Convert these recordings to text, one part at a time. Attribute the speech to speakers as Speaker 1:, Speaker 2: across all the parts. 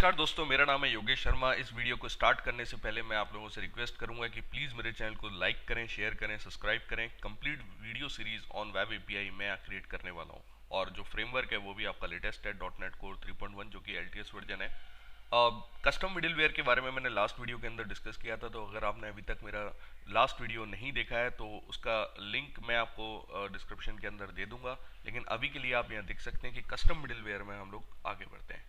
Speaker 1: नमस्कार दोस्तों, मेरा नाम है योगेश शर्मा। इस वीडियो को स्टार्ट करने से पहले मैं आप लोगों से रिक्वेस्ट करूंगा कि प्लीज़ मेरे चैनल को लाइक करें, शेयर करें, सब्सक्राइब करें। Complete video series on web API मैं क्रिएट करने वाला हूं और जो फ्रेमवर्क है वो भी आपका लेटेस्ट है .NET कोर 3.1 जो कि LTS वर्जन है। कस्टम मिडिलवेयर के बारे में मैंने लास्ट वीडियो के अंदर डिस्कस किया था, तो अगर आपने अभी तक मेरा लास्ट वीडियो नहीं देखा है तो उसका लिंक मैं आपको डिस्क्रिप्शन के अंदर दे दूंगा। लेकिन अभी के लिए आप यहाँ देख सकते हैं कि कस्टम मिडिलवेयर में हम लोग आगे बढ़ते हैं।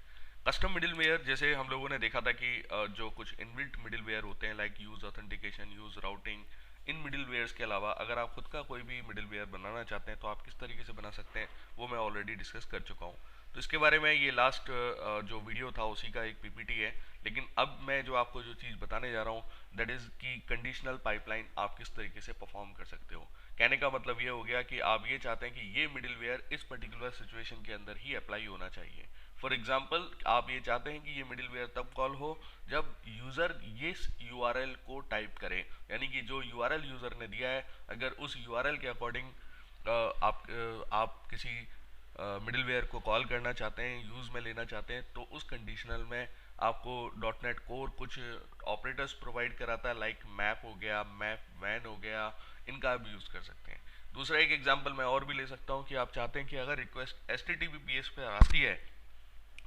Speaker 1: कस्टम मिडिलवेयर जैसे हम लोगों ने देखा था कि जो कुछ इनबिल्ट मिडिलवेयर होते हैं like use authentication, use routing, इन मिडिलवेयर्स के अलावा अगर आप खुद का कोई भी मिडिलवेयर बनाना चाहते हैं तो आप किस तरीके से बना सकते हैं वो मैं ऑलरेडी डिस्कस कर चुका हूँ। तो इसके बारे में ये लास्ट जो वीडियो था उसी का एक पीपीटी है। लेकिन अब मैं जो आपको जो चीज़ बताने जा रहा हूँ दैट इज़ कि कंडीशनल पाइपलाइन आप किस तरीके से परफॉर्म कर सकते हो। कहने का मतलब ये हो गया कि आप ये चाहते हैं कि ये मिडिलवेयर इस पर्टिकुलर सिचुएशन के अंदर ही अप्लाई होना चाहिए। फॉर एग्जाम्पल, आप ये चाहते हैं कि ये मिडिलवेयर तब कॉल हो जब यूज़र ये यूआरएल को टाइप करे, यानी कि जो यूआरएल यूज़र ने दिया है अगर उस यूआरएल के अकॉर्डिंग आप किसी मिडिलवेयर को कॉल करना चाहते हैं, यूज़ में लेना चाहते हैं, तो उस कंडीशनल में आपको .NET कोर कुछ ऑपरेटर्स प्रोवाइड कराता है लाइक मैप हो गया, मैप वैन हो गया, इनका आप यूज़ कर सकते हैं। दूसरा एक एग्जांपल मैं और भी ले सकता हूँ कि आप चाहते हैं कि अगर रिक्वेस्ट HTTPS पे आती है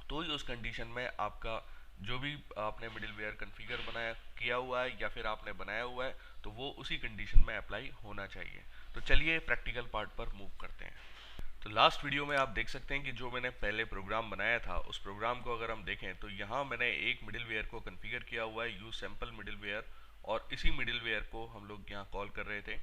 Speaker 1: तो ही उस कंडीशन में आपका जो भी आपने मिडिलवेयर कॉन्फ़िगर बनाया किया हुआ है या फिर आपने बनाया हुआ है तो वो उसी कंडीशन में अप्लाई होना चाहिए। तो चलिए प्रैक्टिकल पार्ट पर मूव करते हैं। तो लास्ट वीडियो में आप देख सकते हैं कि जो मैंने पहले प्रोग्राम बनाया था उस प्रोग्राम को अगर हम देखें तो यहाँ मैंने एक मिडिलवेयर को कॉन्फ़िगर किया हुआ है यूज सैम्पल मिडिलवेयर, और इसी मिडिलवेयर को हम लोग यहाँ कॉल कर रहे थे।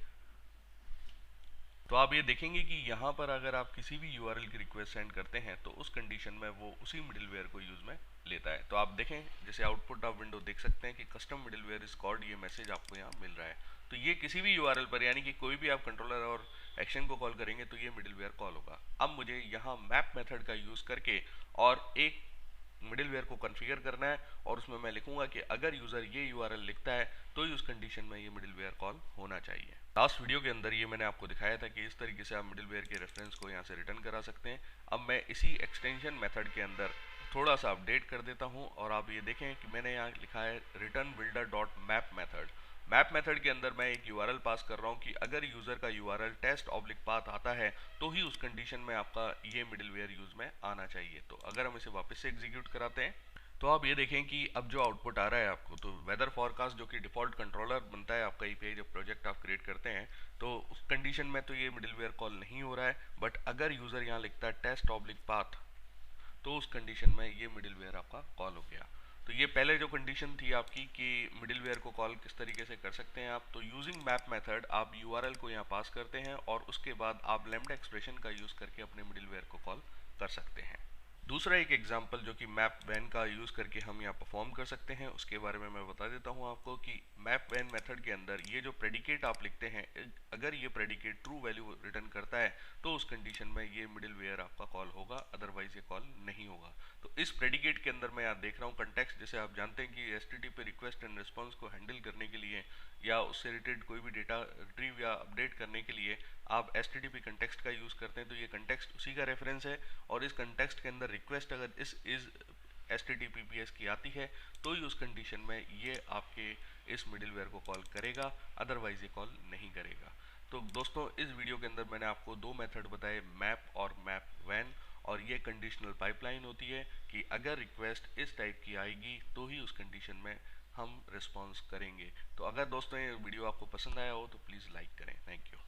Speaker 1: तो आप ये देखेंगे कि यहाँ पर अगर आप किसी भी यूआरएल की रिक्वेस्ट सेंड करते हैं तो उस कंडीशन में वो उसी मिडिलवेयर को यूज में लेता है। तो आप देखें जैसे आउटपुट आप विंडो देख सकते हैं कि कस्टम मिडिलवेयर इज कॉल्ड, ये मैसेज आपको यहाँ मिल रहा है। तो ये किसी भी यूआरएल पर, यानी कि कोई भी आप कंट्रोलर और एक्शन को कॉल करेंगे तो ये मिडिलवेयर कॉल होगा। अब मुझे यहाँ मैप मेथड का यूज करके और एक मिडिलवेयर को कॉन्फ़िगर करना है और उसमें मैं लिखूंगा कि अगर यूज़र ये यूआरएल लिखता है तो ही उस कंडीशन में ये मिडिलवेयर कॉल होना चाहिए। लास्ट वीडियो के अंदर ये मैंने आपको दिखाया था कि इस तरीके से आप मिडिलवेयर के रेफरेंस को यहाँ से रिटर्न करा सकते हैं। अब मैं इसी एक्सटेंशन मेथड के अंदर थोड़ा सा अपडेट कर देता हूँ और आप ये देखें कि मैंने यहाँ लिखा है return builder dot map method. Map method के अंदर मैं एक यूआरएल पास कर रहा हूँ कि अगर यूज़र का यूआरएल टेस्ट ऑब्लिक पाथ आता है तो ही उस कंडीशन में आपका ये मिडिलवेयर यूज में आना चाहिए। तो अगर हम इसे वापस से एग्जीक्यूट कराते हैं तो आप ये देखें कि अब जो आउटपुट आ रहा है आपको, तो वेदर फॉरकास्ट जो कि डिफ़ॉल्ट कंट्रोलर बनता है आपका एपीआई जब प्रोजेक्ट आप क्रिएट करते हैं, तो उस कंडीशन में तो ये मिडिलवेयर कॉल नहीं हो रहा है। बट अगर यूज़र यहाँ लिखता है टेस्ट ऑब्लिक पाथ तो उस कंडीशन में ये मिडिलवेयर आपका कॉल हो गया। तो ये पहले जो कंडीशन थी आपकी कि मिडिलवेयर को कॉल किस तरीके से कर सकते हैं आप, तो यूजिंग मैप मेथड आप यूआरएल को यहाँ पास करते हैं और उसके बाद आप लैम्डा एक्सप्रेशन का यूज़ करके अपने मिडिलवेयर को कॉल कर सकते हैं। दूसरा एक एग्जांपल जो कि मैप वैन का यूज़ करके हम यहाँ परफॉर्म कर सकते हैं उसके बारे में मैं बता देता हूँ आपको कि मैप वैन मेथड के अंदर ये जो प्रेडिकेट आप लिखते हैं, अगर ये प्रेडिकेट ट्रू वैल्यू रिटर्न करता है तो उस कंडीशन में ये मिडिलवेयर आपका कॉल होगा, अदरवाइज ये कॉल नहीं होगा। तो इस प्रेडिकेट के अंदर मैं यहाँ देख रहा हूँ कंटेक्स्ट, जैसे आप जानते हैं कि HTTP रिक्वेस्ट एंड रिस्पॉन्स को हैंडल करने के लिए या उससे रिलेटेड कोई भी डेटा रिट्रीव या अपडेट करने के लिए आप HTTP कंटेक्स्ट का यूज़ करते हैं। तो ये कंटेक्स्ट उसी का रेफरेंस है और इस कंटेक्स्ट के अंदर रिक्वेस्ट अगर इस HTTPS की आती है तो ही उस कंडीशन में ये आपके इस मिडिलवेयर को कॉल करेगा, अदरवाइज ये कॉल नहीं करेगा। तो दोस्तों इस वीडियो के अंदर मैंने आपको दो मेथड बताए, मैप और मैप वैन, और ये कंडीशनल पाइपलाइन होती है कि अगर रिक्वेस्ट इस टाइप की आएगी तो ही उस कंडीशन में हम रिस्पॉन्स करेंगे। तो अगर दोस्तों ये वीडियो आपको पसंद आया हो तो प्लीज़ लाइक करें। Thank you.